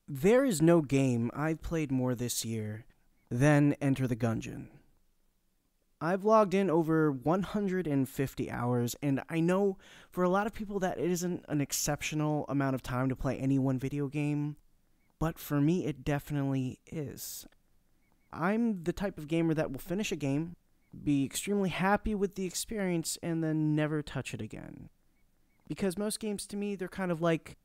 There is no game I've played more this year than Enter the Gungeon. I've logged in over 150 hours, and I know for a lot of people that it isn't an exceptional amount of time to play any one video game, but for me it definitely is. I'm the type of gamer that will finish a game, be extremely happy with the experience, and then never touch it again. Because most games to me, they're kind of like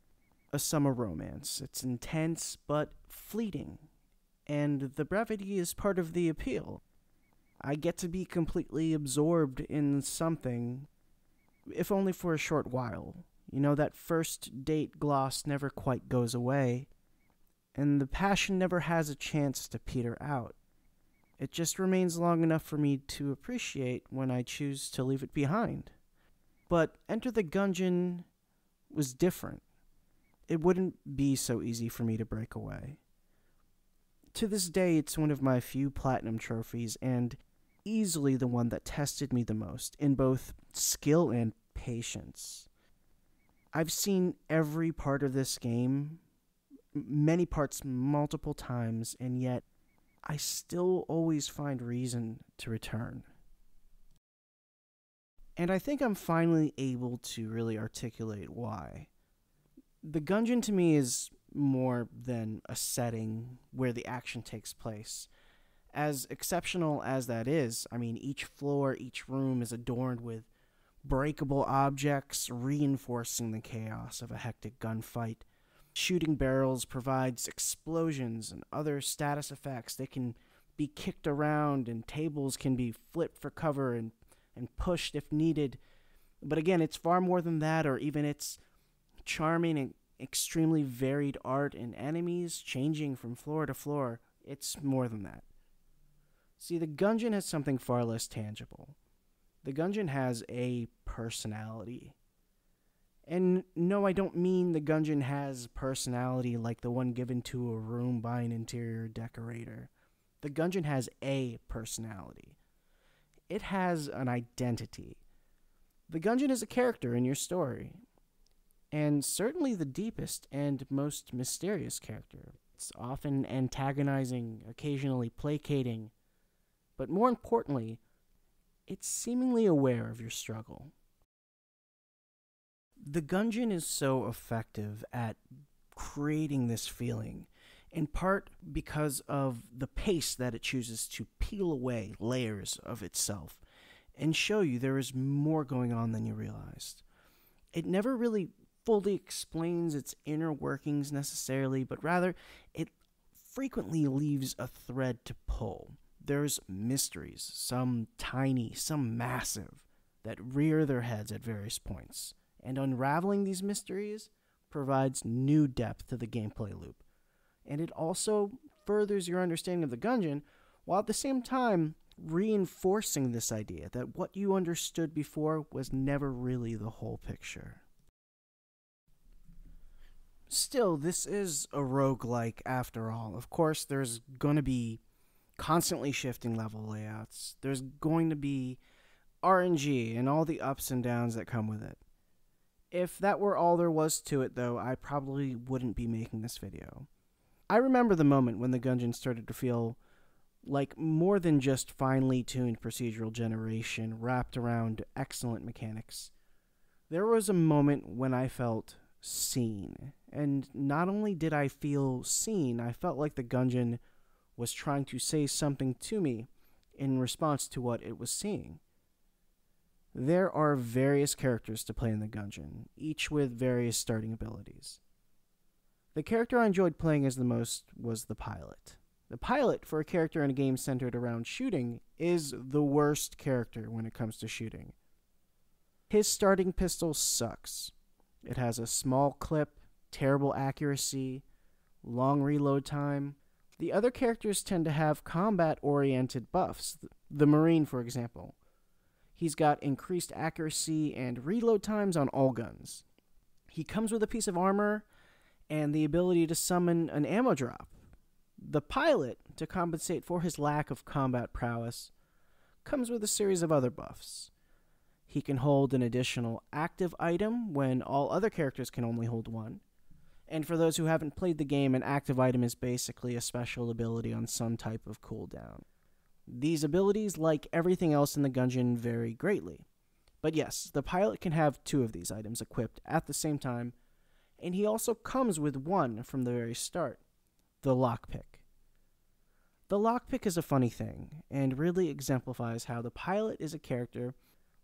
a summer romance. It's intense, but fleeting. And the brevity is part of the appeal. I get to be completely absorbed in something, if only for a short while. You know, that first date gloss never quite goes away, and the passion never has a chance to peter out. It just remains long enough for me to appreciate when I choose to leave it behind. But Enter the Gungeon was different. It wouldn't be so easy for me to break away. To this day, it's one of my few platinum trophies, and easily the one that tested me the most in both skill and patience. I've seen every part of this game, many parts multiple times, and yet I still always find reason to return. And I think I'm finally able to really articulate why. The Gungeon to me is more than a setting where the action takes place. As exceptional as that is, I mean, each floor, each room is adorned with breakable objects, reinforcing the chaos of a hectic gunfight. Shooting barrels provides explosions and other status effects. They can be kicked around, and tables can be flipped for cover and pushed if needed. But again, it's far more than that, or even its charming and extremely varied art and enemies changing from floor to floor. It's more than that. See, the Gungeon has something far less tangible. The Gungeon has a personality. And no, I don't mean the Gungeon has personality like the one given to a room by an interior decorator. The Gungeon has a personality. It has an identity. The Gungeon is a character in your story, and certainly the deepest and most mysterious character. It's often antagonizing, occasionally placating, but more importantly, it's seemingly aware of your struggle. The Gungeon is so effective at creating this feeling, in part because of the pace that it chooses to peel away layers of itself and show you there is more going on than you realized. It never really fully explains its inner workings necessarily, but rather it frequently leaves a thread to pull. There's mysteries, some tiny, some massive, that rear their heads at various points, and unraveling these mysteries provides new depth to the gameplay loop. And it also furthers your understanding of the Gungeon, while at the same time reinforcing this idea that what you understood before was never really the whole picture. Still, this is a roguelike after all. Of course, there's going to be constantly shifting level layouts. There's going to be RNG and all the ups and downs that come with it. If that were all there was to it, though, I probably wouldn't be making this video. I remember the moment when the Gungeon started to feel like more than just finely tuned procedural generation wrapped around excellent mechanics. There was a moment when I felt seen. And not only did I feel seen, I felt like the Gungeon was trying to say something to me in response to what it was seeing. There are various characters to play in the Gungeon, each with various starting abilities. The character I enjoyed playing as the most was the pilot. The pilot, for a character in a game centered around shooting, is the worst character when it comes to shooting. His starting pistol sucks. It has a small clip, terrible accuracy, long reload time. The other characters tend to have combat-oriented buffs. The Marine, for example. He's got increased accuracy and reload times on all guns. He comes with a piece of armor and the ability to summon an ammo drop. The pilot, to compensate for his lack of combat prowess, comes with a series of other buffs. He can hold an additional active item when all other characters can only hold one. And for those who haven't played the game, an active item is basically a special ability on some type of cooldown. These abilities, like everything else in the Gungeon, vary greatly. But yes, the pilot can have 2 of these items equipped at the same time, and he also comes with one from the very start, the lockpick. The lockpick is a funny thing, and really exemplifies how the pilot is a character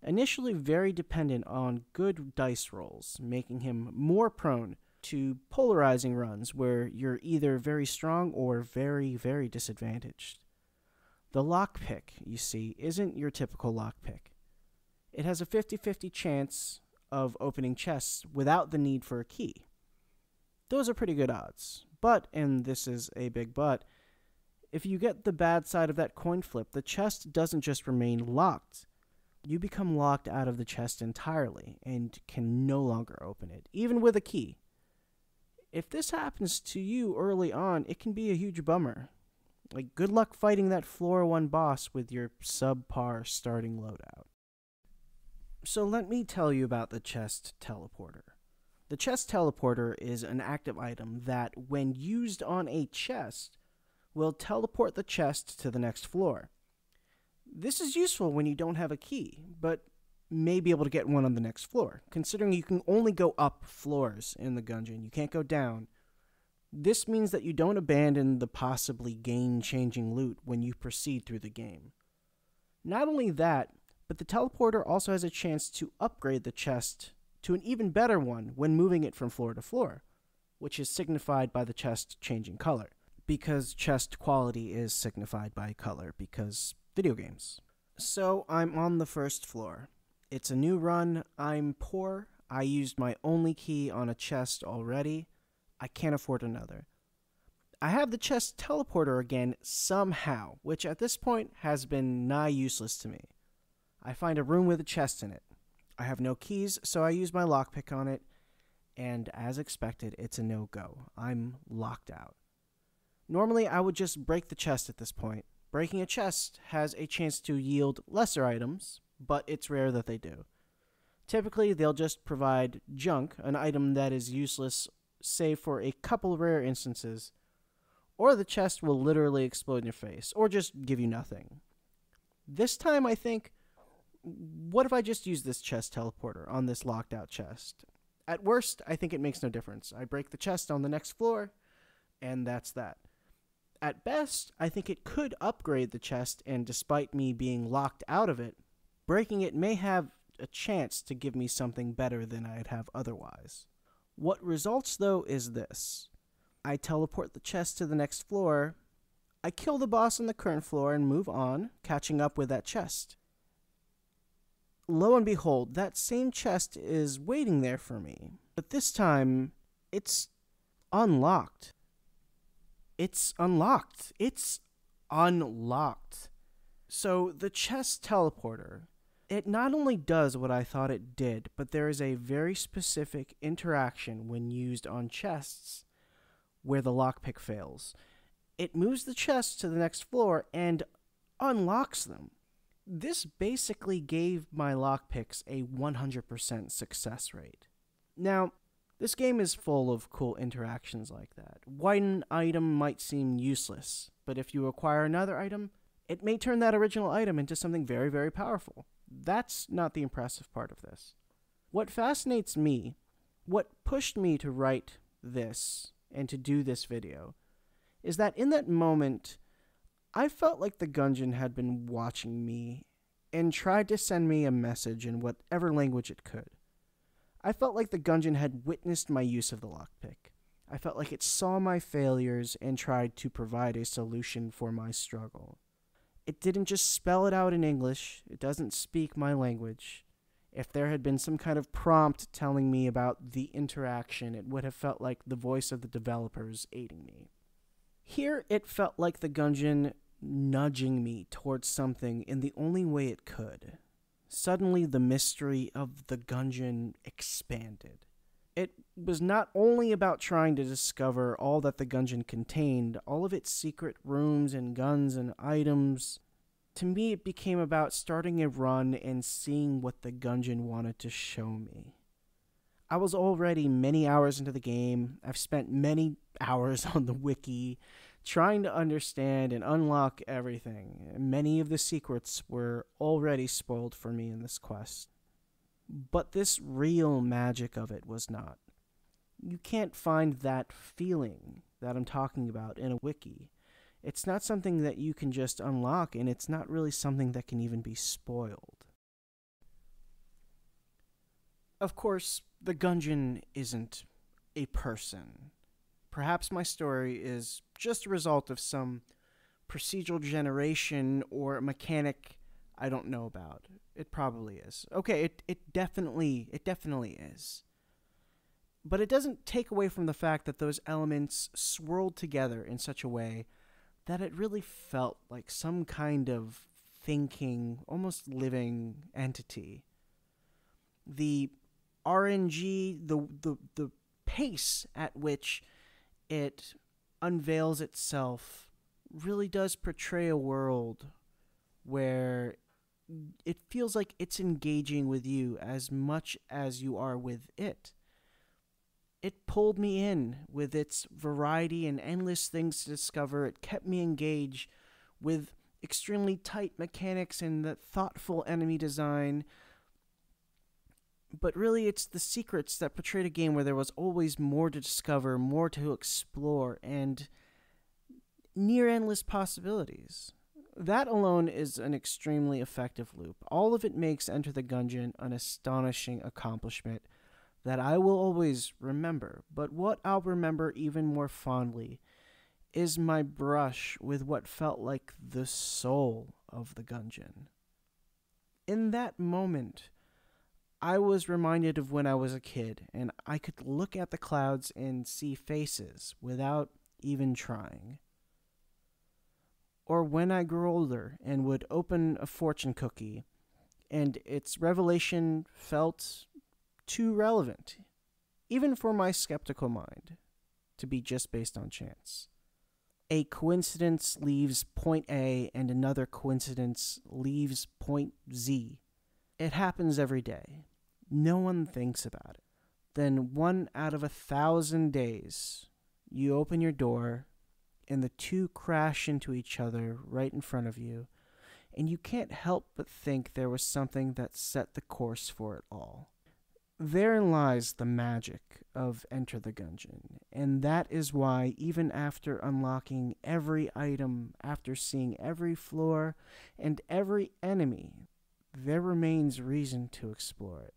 initially very dependent on good dice rolls, making him more prone to polarizing runs where you're either very strong or very, very disadvantaged. The lockpick, you see, isn't your typical lockpick. It has a 50-50 chance of opening chests without the need for a key. Those are pretty good odds. But, and this is a big but, if you get the bad side of that coin flip, the chest doesn't just remain locked. You become locked out of the chest entirely and can no longer open it, even with a key. If this happens to you early on, it can be a huge bummer. Like, good luck fighting that floor 1 boss with your subpar starting loadout. So let me tell you about the chest teleporter. The chest teleporter is an active item that, when used on a chest, will teleport the chest to the next floor. This is useful when you don't have a key, but may be able to get one on the next floor, considering you can only go up floors in the Gungeon. You can't go down. This means that you don't abandon the possibly game-changing loot when you proceed through the game. Not only that, but the teleporter also has a chance to upgrade the chest to an even better one when moving it from floor to floor, which is signified by the chest changing color, because chest quality is signified by color, because video games. So I'm on the first floor. It's a new run. I'm poor. I used my only key on a chest already. I can't afford another. I have the chest teleporter again somehow, which at this point has been nigh useless to me. I find a room with a chest in it. I have no keys, so I use my lockpick on it, and as expected, it's a no-go. I'm locked out. Normally, I would just break the chest at this point. Breaking a chest has a chance to yield lesser items, but it's rare that they do. Typically, they'll just provide junk, an item that is useless save for a couple rare instances, or the chest will literally explode in your face, or just give you nothing. This time, I think, what if I just use this chest teleporter on this locked out chest? At worst, I think it makes no difference. I break the chest on the next floor, and that's that. At best, I think it could upgrade the chest, and despite me being locked out of it, breaking it may have a chance to give me something better than I'd have otherwise. What results, though, is this. I teleport the chest to the next floor, I kill the boss on the current floor and move on, catching up with that chest. Lo and behold, that same chest is waiting there for me, but this time, it's unlocked. It's unlocked. It's unlocked. So the chest teleporter, it not only does what I thought it did, but there is a very specific interaction when used on chests where the lockpick fails. It moves the chests to the next floor and unlocks them. This basically gave my lockpicks a 100% success rate. Now, this game is full of cool interactions like that. One item might seem useless, but if you acquire another item, it may turn that original item into something very, very powerful. That's not the impressive part of this. What fascinates me, what pushed me to write this and to do this video, is that in that moment, I felt like the Gungeon had been watching me and tried to send me a message in whatever language it could. I felt like the Gungeon had witnessed my use of the lockpick. I felt like it saw my failures and tried to provide a solution for my struggle. It didn't just spell it out in English. It doesn't speak my language. If there had been some kind of prompt telling me about the interaction, it would have felt like the voice of the developers aiding me. Here, it felt like the Gungeon nudging me towards something in the only way it could. Suddenly, the mystery of the Gungeon expanded. It was not only about trying to discover all that the Gungeon contained, all of its secret rooms and guns and items. To me, it became about starting a run and seeing what the Gungeon wanted to show me. I was already many hours into the game. I've spent many hours on the wiki trying to understand and unlock everything. Many of the secrets were already spoiled for me in this quest. But this real magic of it was not. You can't find that feeling that I'm talking about in a wiki. It's not something that you can just unlock, and it's not really something that can even be spoiled. Of course, the Gungeon isn't a person. Perhaps my story is just a result of some procedural generation or mechanic I don't know about. It probably is. Okay, it definitely is. But it doesn't take away from the fact that those elements swirled together in such a way that it really felt like some kind of thinking, almost living entity. The RNG, the pace at which it unveils itself really does portray a world where it feels like it's engaging with you as much as you are with it. It pulled me in with its variety and endless things to discover. It kept me engaged with extremely tight mechanics and the thoughtful enemy design. But really, it's the secrets that portrayed a game where there was always more to discover, more to explore, and near endless possibilities. That alone is an extremely effective loop. All of it makes Enter the Gungeon an astonishing accomplishment that I will always remember. But what I'll remember even more fondly is my brush with what felt like the soul of the Gungeon. In that moment, I was reminded of when I was a kid, and I could look at the clouds and see faces without even trying. Or when I grew older and would open a fortune cookie, and its revelation felt too relevant, even for my skeptical mind, to be just based on chance. A coincidence leaves point A and another coincidence leaves point Z. It happens every day. No one thinks about it. Then 1 out of 1,000 days, you open your door and the two crash into each other right in front of you, and you can't help but think there was something that set the course for it all. Therein lies the magic of Enter the Gungeon, and that is why even after unlocking every item, after seeing every floor and every enemy, there remains reason to explore it.